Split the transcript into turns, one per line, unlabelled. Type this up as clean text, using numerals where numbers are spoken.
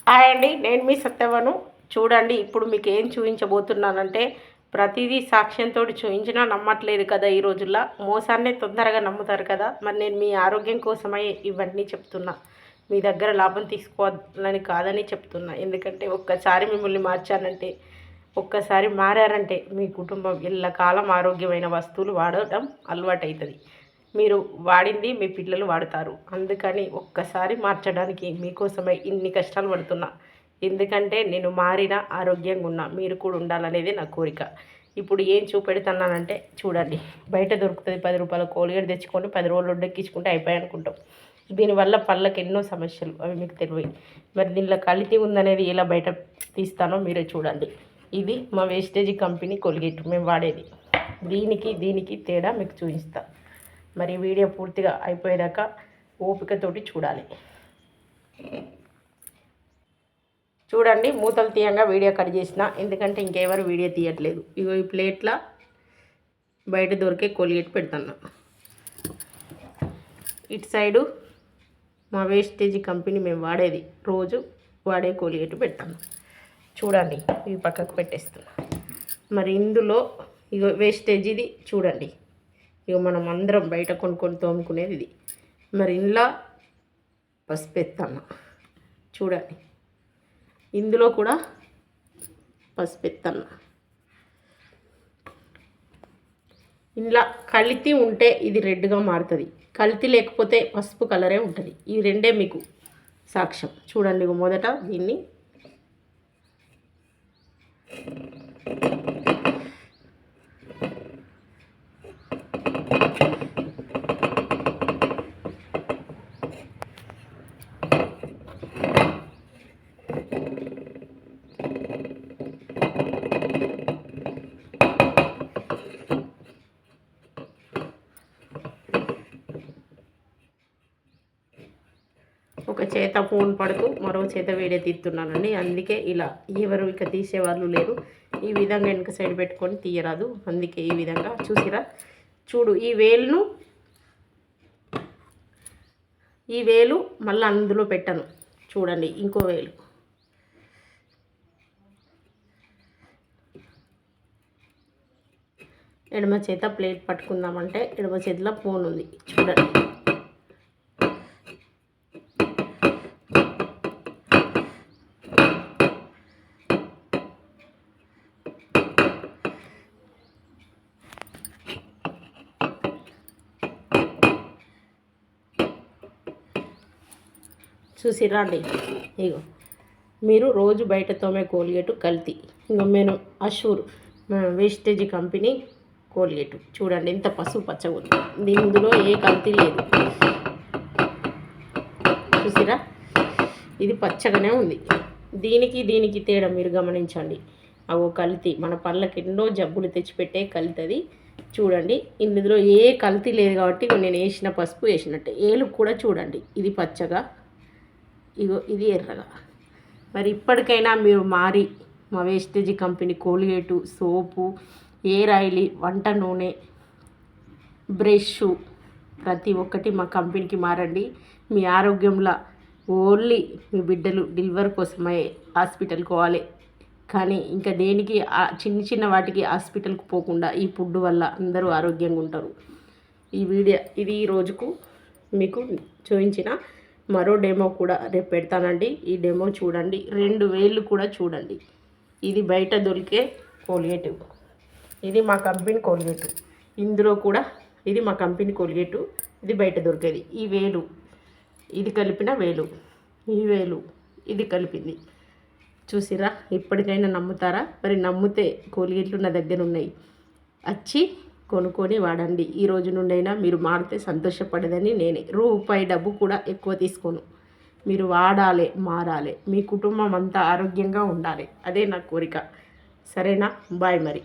Hi అండి, నేను మీ సత్యవను. చూడండి, ఇప్పుడు మీకు ఏం చూపించబోతున్నానంటే ప్రతిదీ సాక్ష్యంతో చూపించినా నమ్మట్లేదు కదా. ఈ రోజుల్లో మోసాన్నే తొందరగా నమ్ముతారు కదా. మరి నేను మీ ఆరోగ్యం కోసమై ఇవన్నీ చెప్తున్నా. మీ దగ్గర లాభం తీసుకోవాలని కాదని చెప్తున్నా. ఎందుకంటే ఒక్కసారి మిమ్మల్ని మార్చానంటే, ఒక్కసారి మారారంటే మీ కుటుంబం ఎల్లకాలం ఆరోగ్యమైన వస్తువులు వాడటం అలవాటవుతుంది. మీరు వాడింది మీ పిల్లలు వాడతారు. అందుకని ఒక్కసారి మార్చడానికి మీకోసమై ఇన్ని కష్టాలు పడుతున్నా. ఎందుకంటే నేను మారిన ఆరోగ్యంగా ఉన్నా, మీరు కూడా ఉండాలనేది నా కోరిక. ఇప్పుడు ఏం చూపెడుతున్నానంటే చూడండి. బయట దొరుకుతుంది 10 రూపాయల కోల్గేట్ తెచ్చుకొని 10 రోజులు వడ్డెక్కించుకుంటే అయిపోయి అనుకుంటాం. దీనివల్ల పళ్ళకి ఎన్నో సమస్యలు, అవి మీకు తెలియవు. మరి దీనిలో కల్తీ ఉందనేది ఎలా బయట తీస్తానో మీరే చూడండి. ఇది మా వేస్టేజ్ కంపెనీ కోల్గేట్ మేము వాడేది. దీనికి తేడా మీకు చూపిస్తా. మరి వీడియో పూర్తిగా అయిపోయేదాకా ఓపికతోటి చూడాలి. చూడండి, మూతలు తీయంగా వీడియో కట్ చేసిన, ఎందుకంటే ఇంకెవరు వీడియో తీయట్లేదు. ఇగో ఈ ప్లేట్ల బయట దొరికే కోల్గేట్ పెడుతున్నా. ఇటు సైడు మా వేస్టేజ్ కంపెనీ మేము వాడేది, రోజు వాడే కోల్గేట్ పెడతాను. చూడండి, ఇవి పక్కకు పెట్టేస్తున్నా. మరి ఇందులో ఇగో వేస్టేజ్ ఇది చూడండి. ఇక మనం అందరం బయట కొనుక్కొని తోముకునేది ఇది. మరి ఇంట్లో పసుపు ఎత్తన్న చూడండి. ఇందులో కూడా పసుపు ఎత్తన్న. ఇంట్లో కల్తీ ఉంటే ఇది రెడ్గా మారుతుంది, కల్తీ లేకపోతే పసుపు కలరే ఉంటుంది. ఈ రెండే మీకు సాక్ష్యం. చూడండి, మొదట దీన్ని ఒక చేత ఫోన్ పడుతూ మరో చేత వీడియో తీస్తున్నానండి. అందుకే ఇలా ఎవరు ఇక తీసేవాళ్ళు లేరు. ఈ విధంగా వెనక సైడ్ పెట్టుకొని తీయరాదు. అందుకే ఈ విధంగా చూసిరా. చూడు, ఈ వేలు మళ్ళీ అందులో పెట్టను. చూడండి, ఇంకో వేలు. ఎడమ చేత ప్లేట్ పట్టుకుందామంటే ఎడమ చేతిలో ఫోన్ ఉంది. చూడండి, చూసిరా అండి. ఇగో మీరు రోజు బయట తోమే కోల్గేటు కల్తీ. ఇంకో నేను అషూర్ వేస్టేజ్ కంపెనీ కోల్గేటు చూడండి, ఎంత పసుపు పచ్చగా ఉంది. ఇందులో ఏ కల్తీ లేదు. చూసిరా, ఇది పచ్చగానే ఉంది. దీనికి తేడా మీరు గమనించండి. అవో కల్తీ, మన పళ్ళకి ఎన్నో జబ్బులు తెచ్చిపెట్టే కల్తీ. చూడండి, ఇందులో ఏ కల్తీ లేదు కాబట్టి నేను వేసిన పసుపు వేసినట్టే. ఏలు కూడా చూడండి, ఇది పచ్చగా, ఇగో ఇది ఎర్రగా. మరి ఇప్పటికైనా మీరు మారి మా వేస్టేజ్ కంపెనీ కోల్గేటు, సోపు, ఎయిర్ ఆయిల్, వంట నూనె, బ్రష్ ప్రతి ఒక్కటి మా కంపెనీకి మారండి. మీ ఆరోగ్యంలో ఓన్లీ మీ బిడ్డలు డెలివరీ కోసమే హాస్పిటల్కి పోవాలి, కానీ ఇంకా దేనికి చిన్న వాటికి హాస్పిటల్కి పోకుండా ఈ ఫుడ్ వల్ల అందరూ ఆరోగ్యంగా ఉంటారు. ఇది ఈ రోజుకు మీకు చూపించిన మరో డెమో కూడా రేపు పెడతానండి. ఈ డెమో చూడండి. 2 వేళ్ళు కూడా చూడండి. ఇది బయట దొరికే కోల్గేటు, ఇది మా కంపెనీ కోల్గేటు. ఇందులో కూడా ఇది మా కంపెనీ కోల్గేటు, ఇది బయట దొరికేది. ఈ వేలు, ఇది కలిపిన వేలు, ఈ వేలు, ఇది కలిపింది. చూసిరా, ఇప్పటికైనా నమ్ముతారా? మరి నమ్మితే కోల్గేట్లు నా దగ్గర ఉన్నాయి, వచ్చి కొనుక్కొని వాడండి. ఈ రోజు నుండైనా మీరు మారితే సంతోషపడదని నేనే. రూపాయి డబ్బు కూడా ఎక్కువ తీసుకోను. మీరు వాడాలి, మారాలి, మీ కుటుంబం అంతా ఆరోగ్యంగా ఉండాలి. అదే నా కోరిక. సరేనా? బాయ్ మరి.